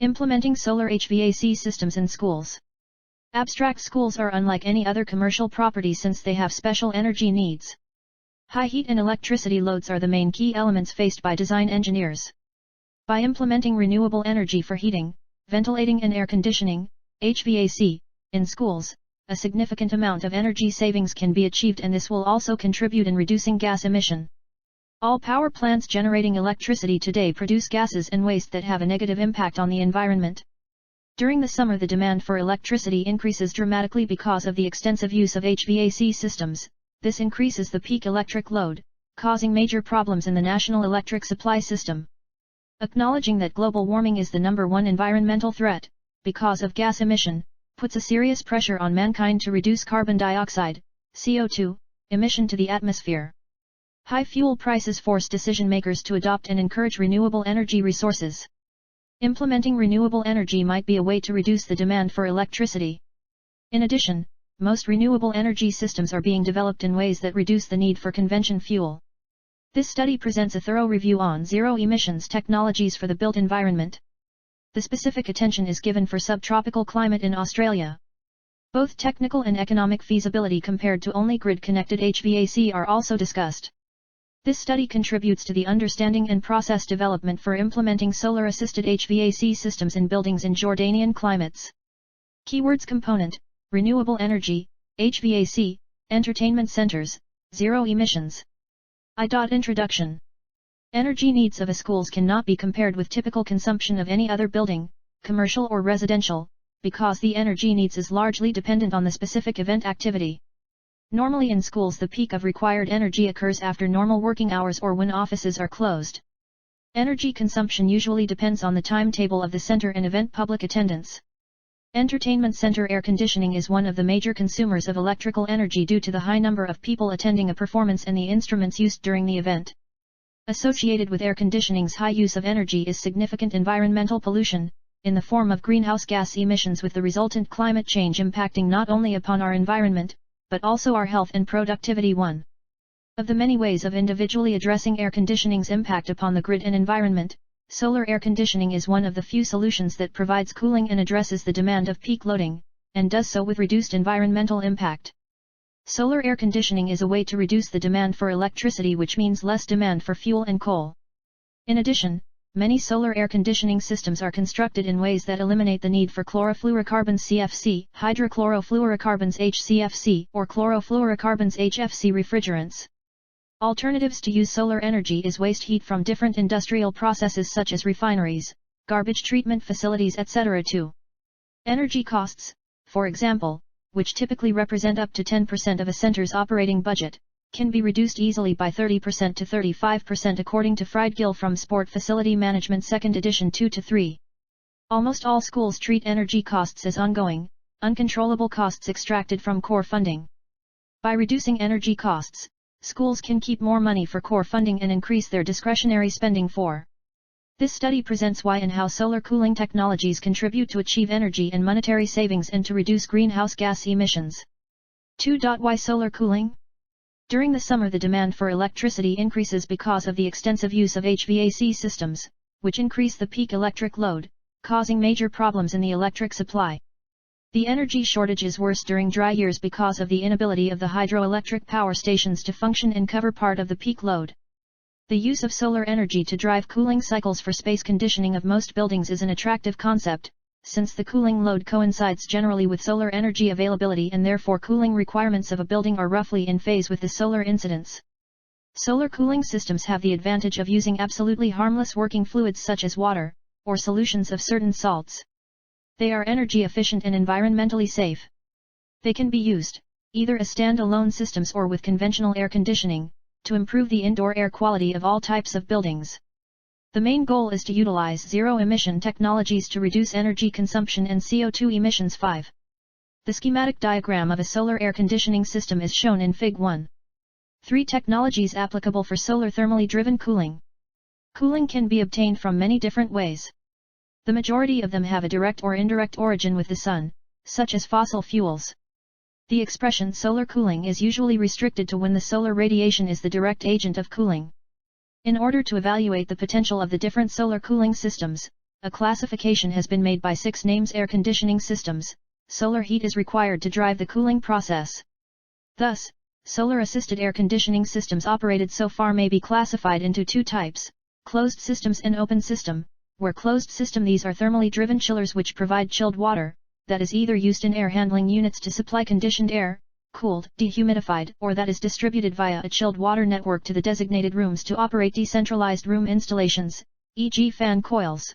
Implementing solar HVAC systems in schools. Abstract schools are unlike any other commercial property since they have special energy needs. High heat and electricity loads are the main key elements faced by design engineers. By implementing renewable energy for heating, ventilating and air conditioning, HVAC, in schools, a significant amount of energy savings can be achieved, and this will also contribute in reducing gas emission. All power plants generating electricity today produce gases and waste that have a negative impact on the environment. During the summer, the demand for electricity increases dramatically because of the extensive use of HVAC systems. This increases the peak electric load, causing major problems in the national electric supply system. Acknowledging that global warming is the #1 environmental threat, because of gas emission, puts a serious pressure on mankind to reduce carbon dioxide, CO2, emission to the atmosphere. High fuel prices force decision-makers to adopt and encourage renewable energy resources. Implementing renewable energy might be a way to reduce the demand for electricity. In addition, most renewable energy systems are being developed in ways that reduce the need for conventional fuel. This study presents a thorough review on zero-emissions technologies for the built environment. The specific attention is given for subtropical climate in Australia. Both technical and economic feasibility compared to only grid-connected HVAC are also discussed. This study contributes to the understanding and process development for implementing solar-assisted HVAC systems in buildings in Jordanian climates. Keywords component, renewable energy, HVAC, entertainment centers, zero emissions. Introduction. Energy needs of a schools cannot be compared with typical consumption of any other building, commercial or residential, because the energy needs is largely dependent on the specific event activity. Normally in schools the peak of required energy occurs after normal working hours or when offices are closed. Energy consumption usually depends on the timetable of the center and event public attendance. Entertainment center air conditioning is one of the major consumers of electrical energy due to the high number of people attending a performance and the instruments used during the event. Associated with air conditioning's high use of energy is significant environmental pollution, in the form of greenhouse gas emissions, with the resultant climate change impacting not only upon our environment, but also our health and productivity. One of the many ways of individually addressing air conditioning's impact upon the grid and environment, solar air conditioning is one of the few solutions that provides cooling and addresses the demand of peak loading, and does so with reduced environmental impact. Solar air conditioning is a way to reduce the demand for electricity, which means less demand for fuel and coal. In addition, many solar air conditioning systems are constructed in ways that eliminate the need for chlorofluorocarbons CFC, hydrochlorofluorocarbons HCFC, or chlorofluorocarbons HFC refrigerants. Alternatives to use solar energy is waste heat from different industrial processes such as refineries, garbage treatment facilities, etc. 2. Energy costs, for example, which typically represent up to 10% of a center's operating budget, can be reduced easily by 30% to 35% according to Friedgill from Sport Facility Management 2nd edition 2-3. Almost all schools treat energy costs as ongoing, uncontrollable costs extracted from core funding. By reducing energy costs, schools can keep more money for core funding and increase their discretionary spending for. This study presents why and how solar cooling technologies contribute to achieve energy and monetary savings and to reduce greenhouse gas emissions. 2. Why solar cooling? During the summer the demand for electricity increases because of the extensive use of HVAC systems, which increase the peak electric load, causing major problems in the electric supply. The energy shortage is worse during dry years because of the inability of the hydroelectric power stations to function and cover part of the peak load. The use of solar energy to drive cooling cycles for space conditioning of most buildings is an attractive concept, since the cooling load coincides generally with solar energy availability and therefore cooling requirements of a building are roughly in phase with the solar incidence. Solar cooling systems have the advantage of using absolutely harmless working fluids such as water, or solutions of certain salts. They are energy efficient and environmentally safe. They can be used, either as stand-alone systems or with conventional air conditioning, to improve the indoor air quality of all types of buildings. The main goal is to utilize zero-emission technologies to reduce energy consumption and CO2 emissions. 5. The schematic diagram of a solar air conditioning system is shown in Fig. 1. 3 technologies applicable for solar thermally driven cooling. Cooling can be obtained from many different ways. The majority of them have a direct or indirect origin with the sun, such as fossil fuels. The expression solar cooling is usually restricted to when the solar radiation is the direct agent of cooling. In order to evaluate the potential of the different solar cooling systems, a classification has been made by 6 names: air conditioning systems. Solar heat is required to drive the cooling process. Thus, solar-assisted air conditioning systems operated so far may be classified into 2 types, closed systems and open system. Where closed system, these are thermally driven chillers which provide chilled water, that is either used in air handling units to supply conditioned air, cooled, dehumidified, or that is distributed via a chilled water network to the designated rooms to operate decentralized room installations, e.g. fan coils.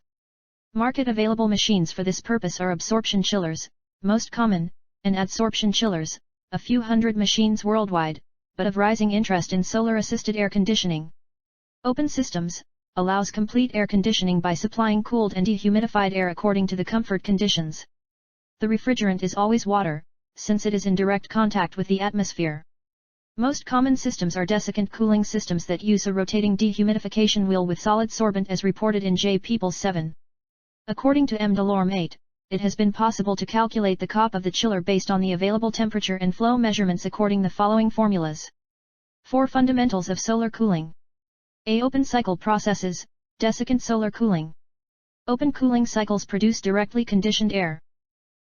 Market available machines for this purpose are absorption chillers, most common, and adsorption chillers, a few hundred machines worldwide, but of rising interest in solar-assisted air conditioning. Open systems allows complete air conditioning by supplying cooled and dehumidified air according to the comfort conditions. The refrigerant is always water, since it is in direct contact with the atmosphere. Most common systems are desiccant cooling systems that use a rotating dehumidification wheel with solid sorbent as reported in J. Peoples 7. According to M. Delorme 8, it has been possible to calculate the COP of the chiller based on the available temperature and flow measurements according the following formulas. 4 fundamentals of solar cooling. A. Open cycle processes, desiccant solar cooling. Open cooling cycles produce directly conditioned air.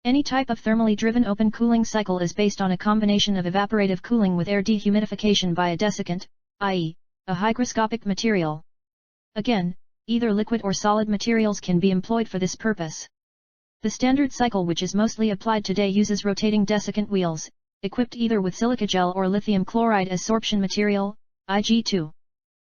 Any type of thermally driven open cooling cycle is based on a combination of evaporative cooling with air dehumidification by a desiccant, i.e., a hygroscopic material. Again, either liquid or solid materials can be employed for this purpose. The standard cycle, which is mostly applied today, uses rotating desiccant wheels, equipped either with silica gel or lithium chloride adsorption material, Ig2.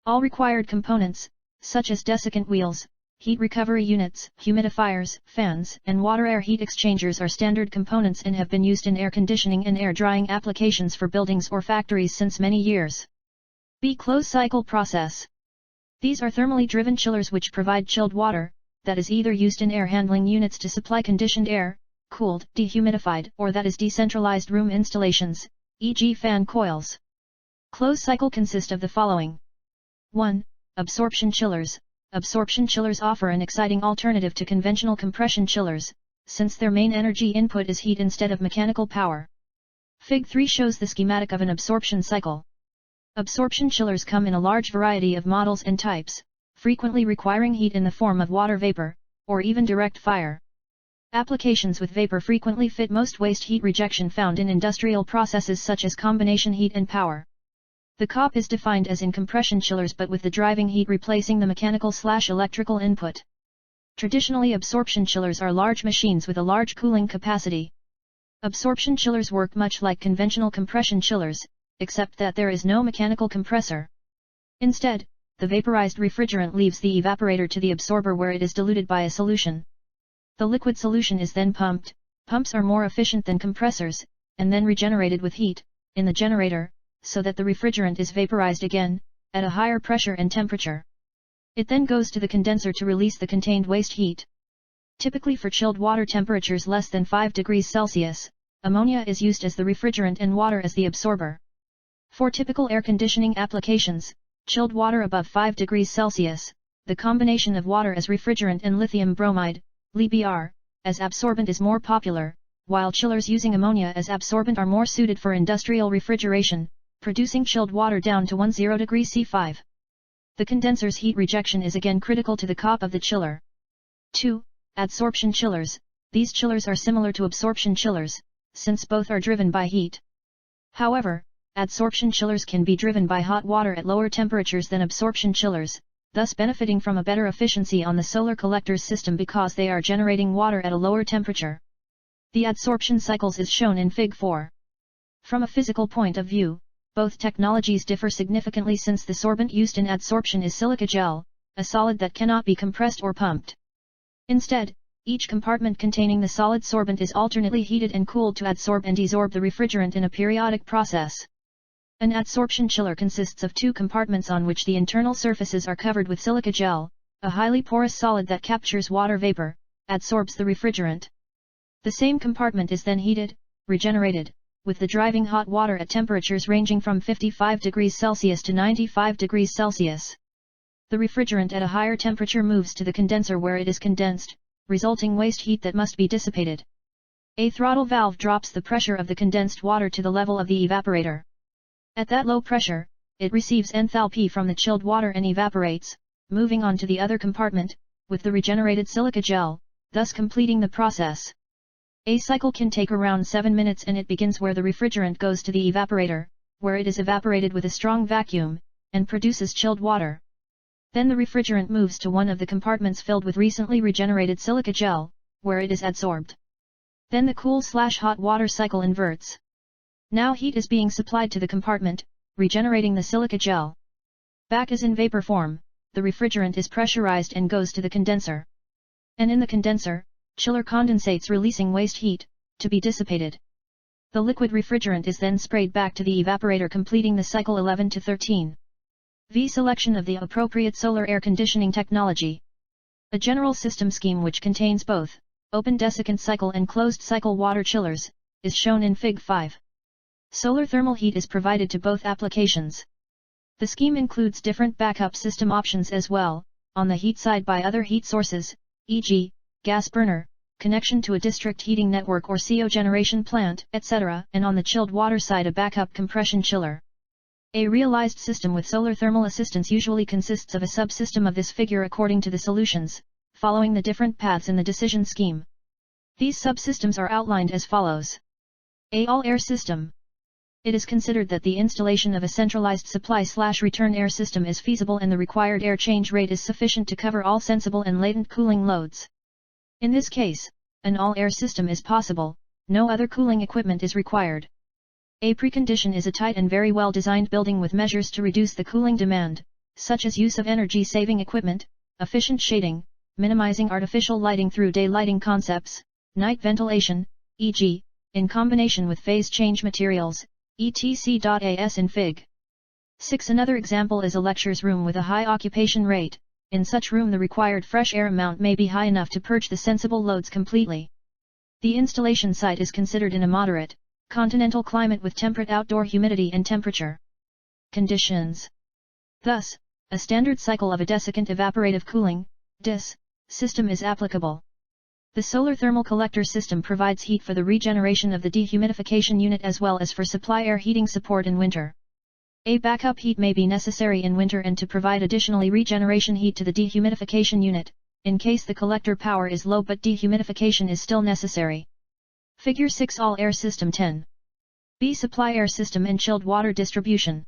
All required components, such as desiccant wheels, heat recovery units, humidifiers, fans, and water-air heat exchangers are standard components and have been used in air conditioning and air drying applications for buildings or factories since many years. B. Closed cycle process. These are thermally driven chillers which provide chilled water, that is either used in air handling units to supply conditioned air, cooled, dehumidified, or that is decentralized room installations, e.g. fan coils. Closed cycle consist of the following. 1. Absorption chillers. Absorption chillers offer an exciting alternative to conventional compression chillers, since their main energy input is heat instead of mechanical power. Fig 3 shows the schematic of an absorption cycle. Absorption chillers come in a large variety of models and types, frequently requiring heat in the form of water vapor, or even direct fire. Applications with vapor frequently fit most waste heat rejection found in industrial processes such as combination heat and power. The COP is defined as in compression chillers but with the driving heat replacing the mechanical/electrical input. Traditionally, absorption chillers are large machines with a large cooling capacity. Absorption chillers work much like conventional compression chillers, except that there is no mechanical compressor. Instead, the vaporized refrigerant leaves the evaporator to the absorber where it is diluted by a solution. The liquid solution is then pumped. Pumps are more efficient than compressors, and then regenerated with heat, in the generator, so that the refrigerant is vaporized again, at a higher pressure and temperature. It then goes to the condenser to release the contained waste heat. Typically for chilled water temperatures less than 5 degrees Celsius, ammonia is used as the refrigerant and water as the absorber. For typical air conditioning applications, chilled water above 5 degrees Celsius, the combination of water as refrigerant and lithium bromide, LiBr, as absorbent is more popular, while chillers using ammonia as absorbent are more suited for industrial refrigeration, producing chilled water down to 10 degrees C5. The condenser's heat rejection is again critical to the COP of the chiller. 2. Adsorption chillers. These chillers are similar to absorption chillers, since both are driven by heat. However, adsorption chillers can be driven by hot water at lower temperatures than absorption chillers, thus benefiting from a better efficiency on the solar collector's system because they are generating water at a lower temperature. The adsorption cycles is shown in Fig 4. From a physical point of view, both technologies differ significantly since the sorbent used in adsorption is silica gel, a solid that cannot be compressed or pumped. Instead, each compartment containing the solid sorbent is alternately heated and cooled to adsorb and desorb the refrigerant in a periodic process. An adsorption chiller consists of 2 compartments on which the internal surfaces are covered with silica gel, a highly porous solid that captures water vapor, adsorbs the refrigerant. The same compartment is then heated, regenerated, with the driving hot water at temperatures ranging from 55 degrees Celsius to 95 degrees Celsius. The refrigerant at a higher temperature moves to the condenser where it is condensed, resulting waste heat that must be dissipated. A throttle valve drops the pressure of the condensed water to the level of the evaporator. At that low pressure, it receives enthalpy from the chilled water and evaporates, moving on to the other compartment, with the regenerated silica gel, thus completing the process. A cycle can take around 7 minutes and it begins where the refrigerant goes to the evaporator, where it is evaporated with a strong vacuum, and produces chilled water. Then the refrigerant moves to one of the compartments filled with recently regenerated silica gel, where it is adsorbed. Then the cool/hot water cycle inverts. Now heat is being supplied to the compartment, regenerating the silica gel. Back as in vapor form, the refrigerant is pressurized and goes to the condenser. And in the condenser, chiller condensates releasing waste heat, to be dissipated. The liquid refrigerant is then sprayed back to the evaporator completing the cycle 11 to 13. V. Selection of the appropriate solar air conditioning technology. A general system scheme which contains both open desiccant cycle and closed cycle water chillers, is shown in Fig. 5. Solar thermal heat is provided to both applications. The scheme includes different backup system options as well, on the heat side by other heat sources, e.g., gas burner, connection to a district heating network or CO generation plant, etc., and on the chilled water side a backup compression chiller. A realized system with solar thermal assistance usually consists of a subsystem of this figure according to the solutions, following the different paths in the decision scheme. These subsystems are outlined as follows. A. All-air system. It is considered that the installation of a centralized supply/return air system is feasible and the required air change rate is sufficient to cover all sensible and latent cooling loads. In this case, an all-air system is possible, no other cooling equipment is required. A precondition is a tight and very well-designed building with measures to reduce the cooling demand, such as use of energy-saving equipment, efficient shading, minimizing artificial lighting through day lighting concepts, night ventilation, e.g., in combination with phase change materials, etc. in Fig. 6. Another example is a lectures room with a high occupation rate. In such room the required fresh air amount may be high enough to purge the sensible loads completely. The installation site is considered in a moderate, continental climate with temperate outdoor humidity and temperature conditions. Thus, a standard cycle of a desiccant evaporative cooling (DES) system is applicable. The solar thermal collector system provides heat for the regeneration of the dehumidification unit as well as for supply air heating support in winter. A backup heat may be necessary in winter and to provide additionally regeneration heat to the dehumidification unit, in case the collector power is low but dehumidification is still necessary. Figure 6. All-air system 10. B. Supply air system and chilled water distribution.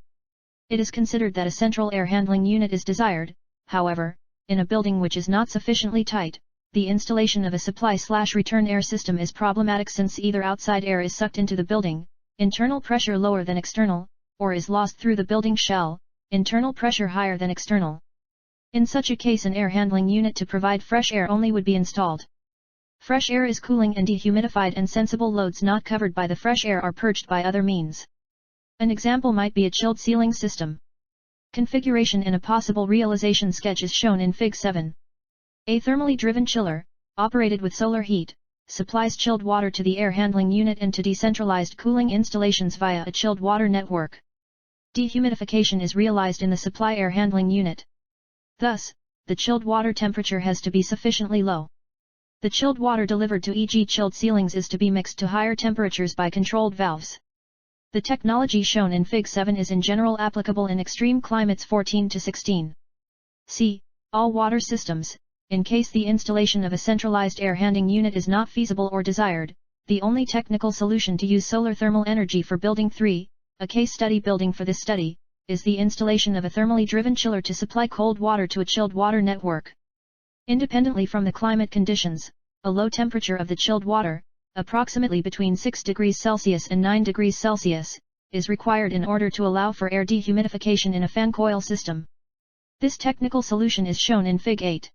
It is considered that a central air handling unit is desired, however, in a building which is not sufficiently tight, the installation of a supply/return air system is problematic since either outside air is sucked into the building, internal pressure lower than external, or is lost through the building shell, internal pressure higher than external. In such a case an air handling unit to provide fresh air only would be installed. Fresh air is cooling and dehumidified and sensible loads not covered by the fresh air are purged by other means. An example might be a chilled ceiling system. Configuration in a possible realization sketch is shown in Fig. 7. A thermally driven chiller, operated with solar heat, supplies chilled water to the air handling unit and to decentralized cooling installations via a chilled water network. Dehumidification is realized in the supply air handling unit. Thus, the chilled water temperature has to be sufficiently low. The chilled water delivered to e.g. chilled ceilings is to be mixed to higher temperatures by controlled valves. The technology shown in Fig. 7 is in general applicable in extreme climates 14 to 16. C. All water systems. In case the installation of a centralized air handling unit is not feasible or desired, the only technical solution to use solar thermal energy for Building 3, a case study building for this study, is the installation of a thermally driven chiller to supply cold water to a chilled water network. Independently from the climate conditions, a low temperature of the chilled water, approximately between 6 degrees Celsius and 9 degrees Celsius, is required in order to allow for air dehumidification in a fan coil system. This technical solution is shown in Fig. 8.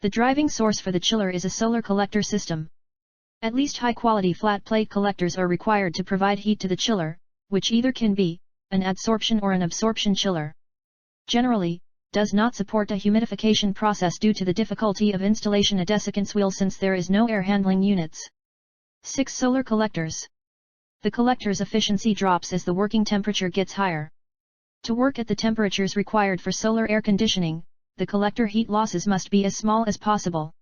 The driving source for the chiller is a solar collector system. At least high-quality flat-plate collectors are required to provide heat to the chiller, which either can be an adsorption or an absorption chiller. Generally, does not support a humidification process due to the difficulty of installation a desiccant wheel since there is no air handling units. 6. Solar collectors. The collector's efficiency drops as the working temperature gets higher. To work at the temperatures required for solar air conditioning, the collector heat losses must be as small as possible.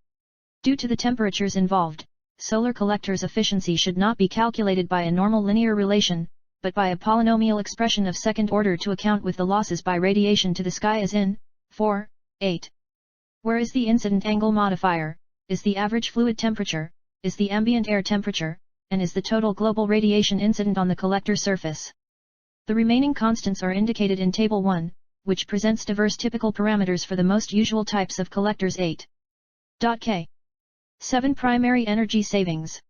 Due to the temperatures involved, solar collectors' efficiency should not be calculated by a normal linear relation, but by a polynomial expression of second order to account with the losses by radiation to the sky as in 4, 8. Where is the incident angle modifier, is the average fluid temperature, is the ambient air temperature, and is the total global radiation incident on the collector surface. The remaining constants are indicated in Table 1, which presents diverse typical parameters for the most usual types of collectors. 8.k. 7. Primary energy savings.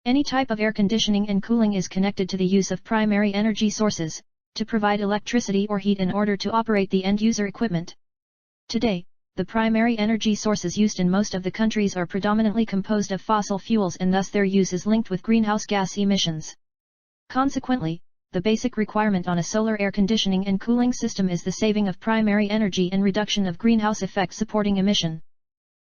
Any type of air conditioning and cooling is connected to the use of primary energy sources, to provide electricity or heat in order to operate the end-user equipment. Today, the primary energy sources used in most of the countries are predominantly composed of fossil fuels, and thus their use is linked with greenhouse gas emissions. Consequently, the basic requirement on a solar air conditioning and cooling system is the saving of primary energy and reduction of greenhouse effect supporting emission.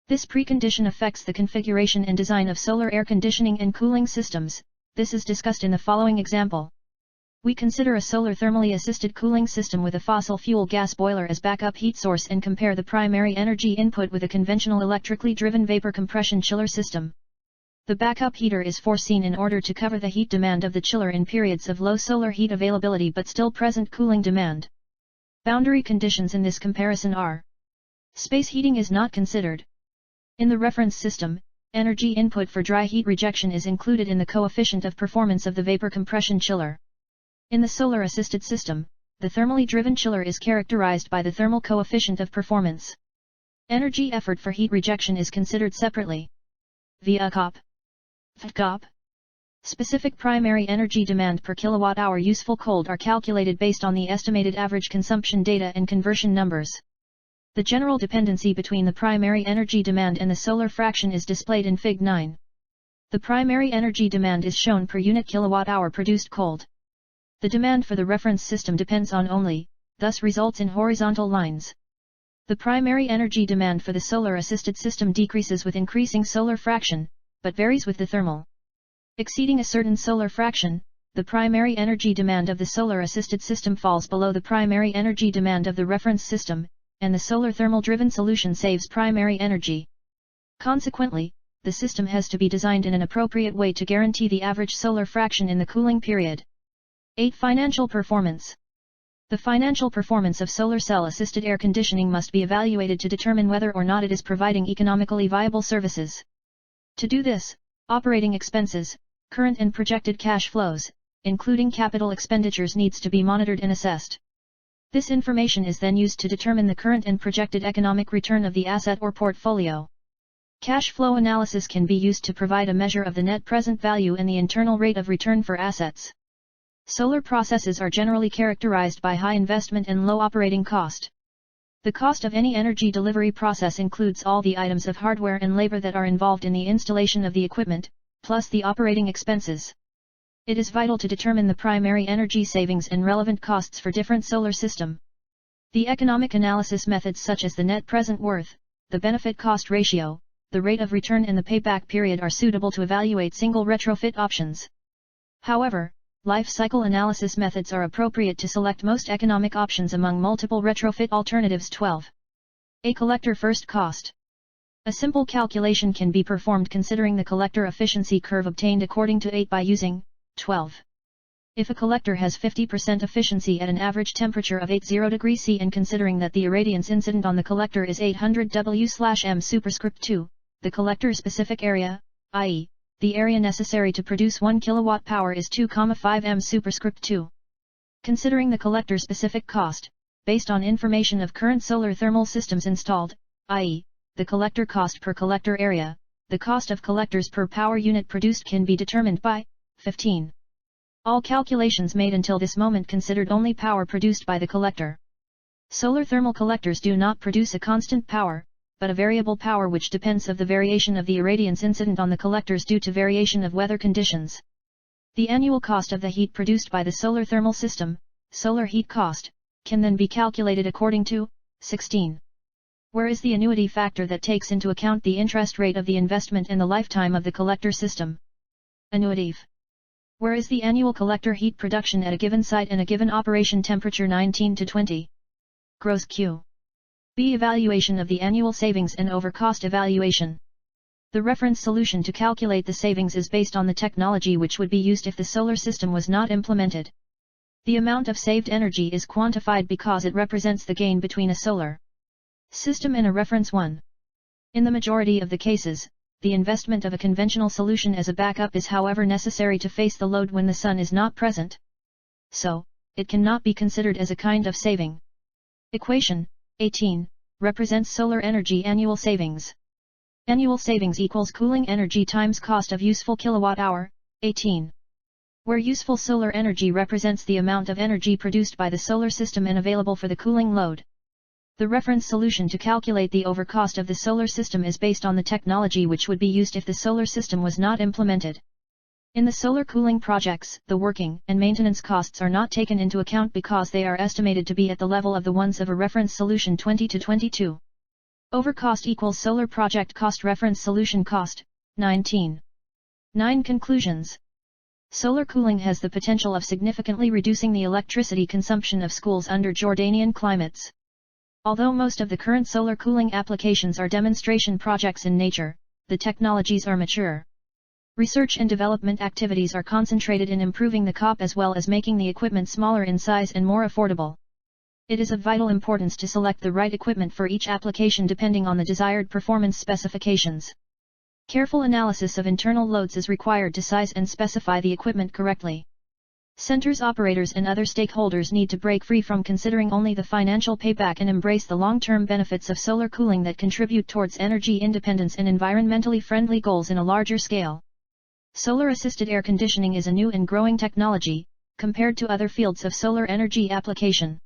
This precondition affects the configuration and design of solar air conditioning and cooling systems. This is discussed in the following example. We consider a solar thermally assisted cooling system with a fossil fuel gas boiler as backup heat source and compare the primary energy input with a conventional electrically driven vapor compression chiller system. The backup heater is foreseen in order to cover the heat demand of the chiller in periods of low solar heat availability but still present cooling demand. Boundary conditions in this comparison are: space heating is not considered. In the reference system, energy input for dry heat rejection is included in the coefficient of performance of the vapor compression chiller. In the solar-assisted system, the thermally driven chiller is characterized by the thermal coefficient of performance. Energy effort for heat rejection is considered separately. Via COP. FCOP. Specific primary energy demand per kilowatt-hour useful cold are calculated based on the estimated average consumption data and conversion numbers. The general dependency between the primary energy demand and the solar fraction is displayed in Fig. 9. The primary energy demand is shown per unit kilowatt-hour produced cold. The demand for the reference system depends on only, thus results in horizontal lines. The primary energy demand for the solar-assisted system decreases with increasing solar fraction, but varies with the thermal. Exceeding a certain solar fraction, the primary energy demand of the solar-assisted system falls below the primary energy demand of the reference system, and the solar thermal-driven solution saves primary energy. Consequently, the system has to be designed in an appropriate way to guarantee the average solar fraction in the cooling period. 8. Financial performance. The financial performance of solar cell-assisted air conditioning must be evaluated to determine whether or not it is providing economically viable services. To do this, operating expenses, current and projected cash flows, including capital expenditures, needs to be monitored and assessed. This information is then used to determine the current and projected economic return of the asset or portfolio. Cash flow analysis can be used to provide a measure of the net present value and the internal rate of return for assets. Solar processes are generally characterized by high investment and low operating cost. The cost of any energy delivery process includes all the items of hardware and labor that are involved in the installation of the equipment, plus the operating expenses. It is vital to determine the primary energy savings and relevant costs for different solar system. The economic analysis methods such as the net present worth, the benefit-cost ratio, the rate of return and the payback period are suitable to evaluate single retrofit options. However, life cycle analysis methods are appropriate to select most economic options among multiple retrofit alternatives. 12. A collector first cost. A simple calculation can be performed considering the collector efficiency curve obtained according to 8 by using 12. If a collector has 50% efficiency at an average temperature of 80 degrees C and considering that the irradiance incident on the collector is 800 W/m superscript 2, the collector specific area, i.e., the area necessary to produce 1 kilowatt power is 2,5 m superscript 2. Considering the collector specific cost, based on information of current solar thermal systems installed, i.e., the collector cost per collector area, the cost of collectors per power unit produced can be determined by 15. All calculations made until this moment considered only power produced by the collector. Solar thermal collectors do not produce a constant power, but a variable power which depends of the variation of the irradiance incident on the collectors due to variation of weather conditions. The annual cost of the heat produced by the solar thermal system, solar heat cost, can then be calculated according to 16. Where is the annuity factor that takes into account the interest rate of the investment and the lifetime of the collector system? Annuity. Where is the annual collector heat production at a given site and a given operation temperature 19 to 20? Gross Q. B. Evaluation of the annual savings and over cost evaluation. The reference solution to calculate the savings is based on the technology which would be used if the solar system was not implemented. The amount of saved energy is quantified because it represents the gain between a solar system and a reference one. In the majority of the cases, the investment of a conventional solution as a backup is however necessary to face the load when the sun is not present. So, it cannot be considered as a kind of saving. Equation 18 represents solar energy annual savings. Annual savings equals cooling energy times cost of useful kilowatt hour, 18. Where useful solar energy represents the amount of energy produced by the solar system and available for the cooling load. The reference solution to calculate the overcost of the solar system is based on the technology which would be used if the solar system was not implemented. In the solar cooling projects, the working and maintenance costs are not taken into account because they are estimated to be at the level of the ones of a reference solution 20 to 22. Overcost equals solar project cost reference solution cost, 19. 9 Conclusions. Solar cooling has the potential of significantly reducing the electricity consumption of schools under Jordanian climates. Although most of the current solar cooling applications are demonstration projects in nature, the technologies are mature. Research and development activities are concentrated in improving the COP as well as making the equipment smaller in size and more affordable. It is of vital importance to select the right equipment for each application depending on the desired performance specifications. Careful analysis of internal loads is required to size and specify the equipment correctly. Centers operators and other stakeholders need to break free from considering only the financial payback and embrace the long-term benefits of solar cooling that contribute towards energy independence and environmentally friendly goals in a larger scale. Solar-assisted air conditioning is a new and growing technology, compared to other fields of solar energy application.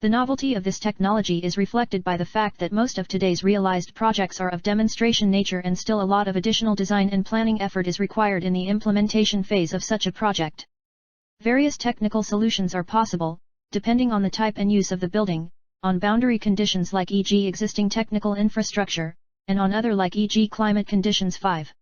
The novelty of this technology is reflected by the fact that most of today's realized projects are of demonstration nature and still a lot of additional design and planning effort is required in the implementation phase of such a project. Various technical solutions are possible, depending on the type and use of the building, on boundary conditions like e.g. existing technical infrastructure, and on other like e.g. climate conditions. 5.